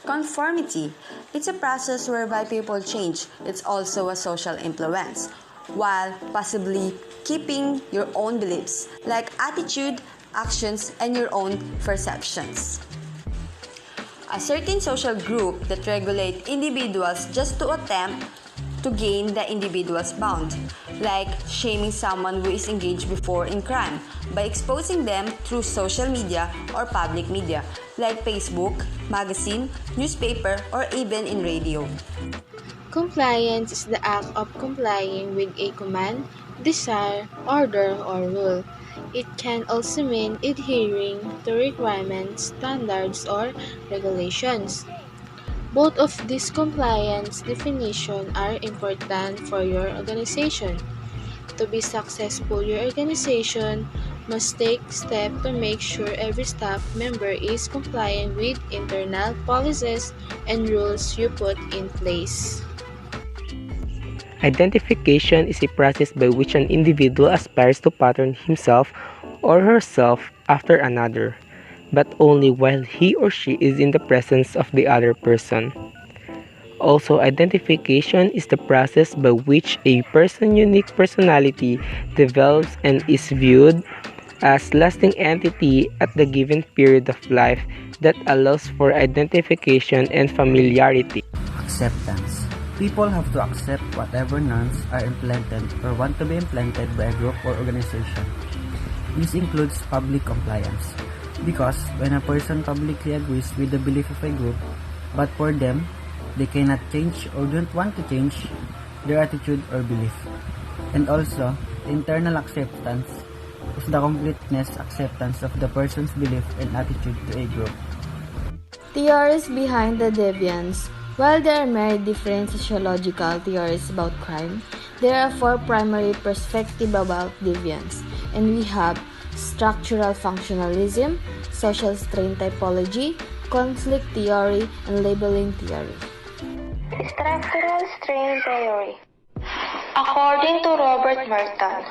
conformity. It's a process whereby people change. It's also a social influence, while possibly keeping your own beliefs, like attitude, actions, and your own perceptions. A certain social group that regulate individuals just to attempt to gain the individual's bound, like shaming someone who is engaged before in crime by exposing them through social media or public media, like Facebook, magazine, newspaper, or even in radio. Compliance is the act of complying with a command, desire, order, or rule. It can also mean adhering to requirements, standards, or regulations. Both of these compliance definitions are important for your organization. To be successful, your organization must take steps to make sure every staff member is compliant with internal policies and rules you put in place. Identification is a process by which an individual aspires to pattern himself or herself after another, but only while he or she is in the presence of the other person. Also, identification is the process by which a person's unique personality develops and is viewed as lasting entity at the given period of life that allows for identification and familiarity. Acceptance. People have to accept whatever norms are implemented or want to be implemented by a group or organization. This includes public compliance, because when a person publicly agrees with the belief of a group, but for them, they cannot change or don't want to change their attitude or belief. And also, internal acceptance is the completeness acceptance of the person's belief and attitude to a group. Theories behind the deviance. While there are many different sociological theories about crime, there are four primary perspectives about deviance, and we have structural functionalism, social strain typology, conflict theory, and labeling theory. Structural strain theory. According to Robert Merton,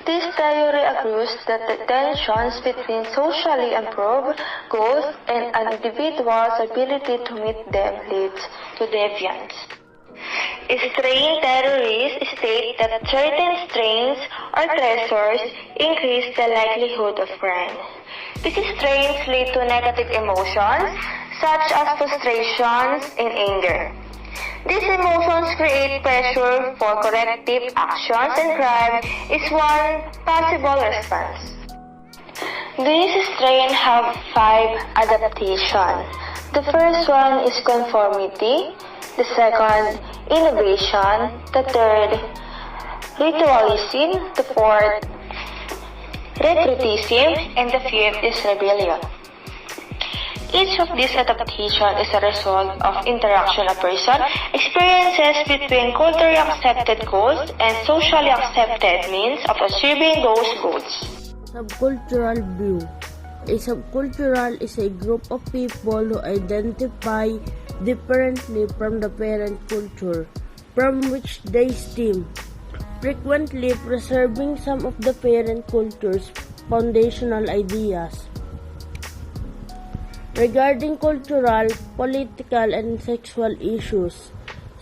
this theory argues that the tensions between socially improved goals and an individual's ability to meet them leads to deviance. Strain theories state that certain strains or stressors increase the likelihood of crime. These strains lead to negative emotions such as frustrations and anger. These emotions create pressure for corrective actions, and crime is one possible response. These strains have 5 adaptations. The first one is conformity, the second, innovation, the third, ritualism, the fourth, recruitism, and the fifth is rebellion. Each of these adaptations is a result of interaction a person experiences between culturally accepted goals and socially accepted means of achieving those goals. Subcultural view. A subcultural is a group of people who identify differently from the parent culture from which they stem, frequently preserving some of the parent culture's foundational ideas. Regarding cultural, political, and sexual issues,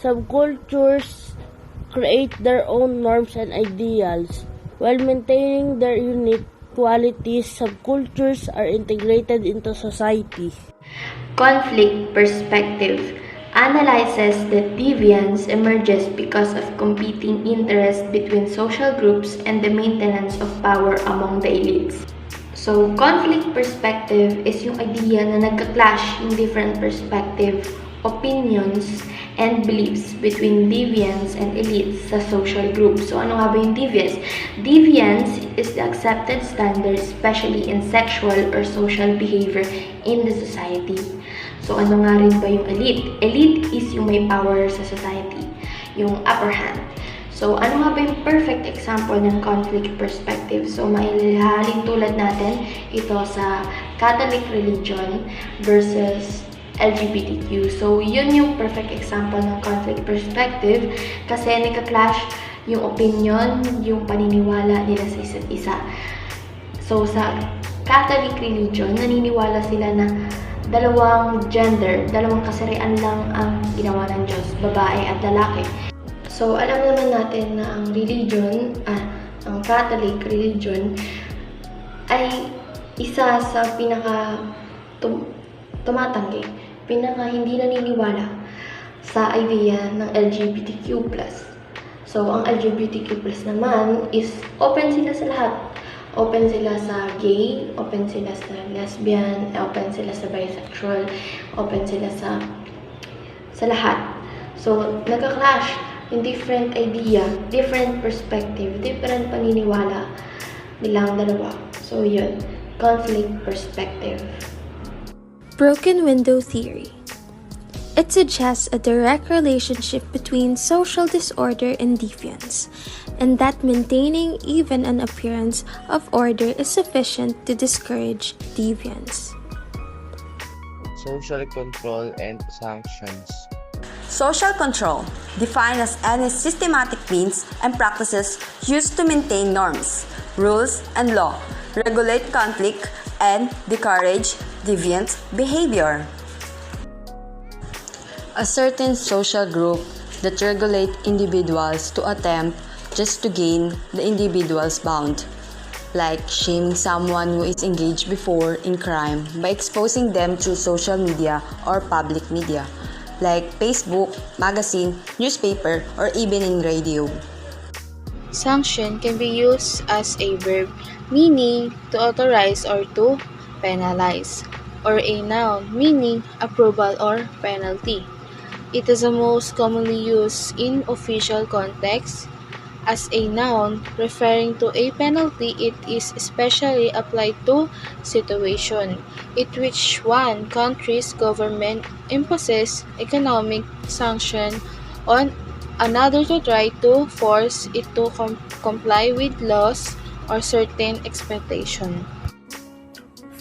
subcultures create their own norms and ideals. While maintaining their unique qualities, subcultures are integrated into society. Conflict perspective analyzes that deviance emerges because of competing interests between social groups and the maintenance of power among the elites. So, conflict perspective is yung idea na nagka-clash yung different perspective, opinions, and beliefs between deviants and elites sa social group. So, ano nga ba yung deviance? Deviance is the accepted standard, especially in sexual or social behavior in the society. So, ano nga rin ba yung elite? Elite is yung may power sa society, yung upper hand. So, ano nga ba yung perfect example ng conflict perspective? So, maihahalin tulad natin ito sa Catholic religion versus LGBTQ. So, yun yung perfect example ng conflict perspective kasi nagka-clash yung opinion, yung paniniwala nila sa isa't isa. So, sa Catholic religion, naniniwala sila na dalawang gender, dalawang kasarian lang ang ginawa ng Diyos, babae at lalaki. So, alam naman natin na ang religion, ang Catholic religion, ay isa sa tumatanggi, hindi naniniwala sa idea ng LGBTQ+. So, ang LGBTQ+ naman is open sila sa lahat. Open sila sa gay, open sila sa lesbian, open sila sa bisexual, open sila sa lahat. So, nagka-clash yung different idea, different perspective, different paniniwala nilang dalawa. So, yun. Conflict perspective. Broken window theory. It suggests a direct relationship between social disorder and deviance, and that maintaining even an appearance of order is sufficient to discourage deviance. Social control and sanctions. Social control, defined as any systematic means and practices used to maintain norms, rules, and law, regulate conflict, and discourage deviant behavior. A certain social group that regulate individuals to attempt just to gain the individual's bound, like shaming someone who is engaged before in crime by exposing them through social media or public media, like Facebook, magazine, newspaper, or even in radio. Sanction can be used as a verb meaning to authorize or to penalize, or a noun meaning approval or penalty. It is the most commonly used in official context. As a noun referring to a penalty, it is especially applied to situation in which one country's government imposes economic sanction on another to try to force it to comply with laws or certain expectation.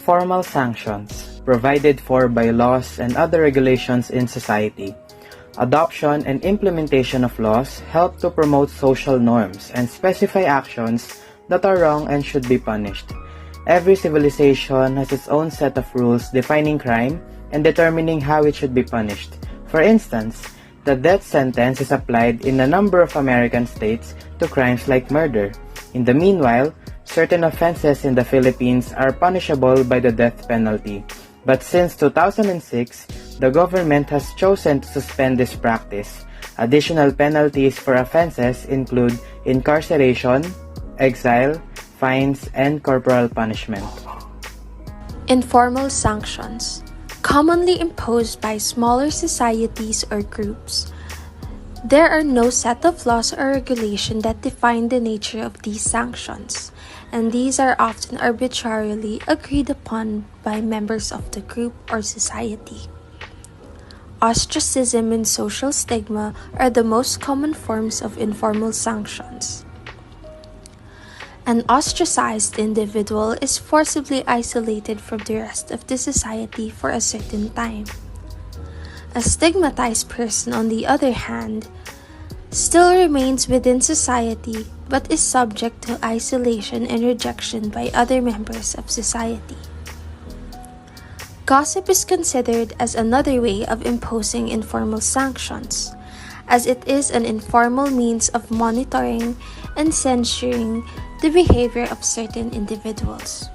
Formal sanctions, provided for by laws and other regulations in society. Adoption and implementation of laws help to promote social norms and specify actions that are wrong and should be punished. Every civilization has its own set of rules defining crime and determining how it should be punished. For instance, the death sentence is applied in a number of American states to crimes like murder. In the meanwhile, certain offenses in the Philippines are punishable by the death penalty. But since 2006, the government has chosen to suspend this practice. Additional penalties for offenses include incarceration, exile, fines, and corporal punishment. Informal sanctions, commonly imposed by smaller societies or groups. There are no set of laws or regulation that define the nature of these sanctions, and these are often arbitrarily agreed upon by members of the group or society. Ostracism and social stigma are the most common forms of informal sanctions. An ostracized individual is forcibly isolated from the rest of the society for a certain time. A stigmatized person, on the other hand, still remains within society but is subject to isolation and rejection by other members of society. Gossip is considered as another way of imposing informal sanctions, as it is an informal means of monitoring and censoring the behavior of certain individuals.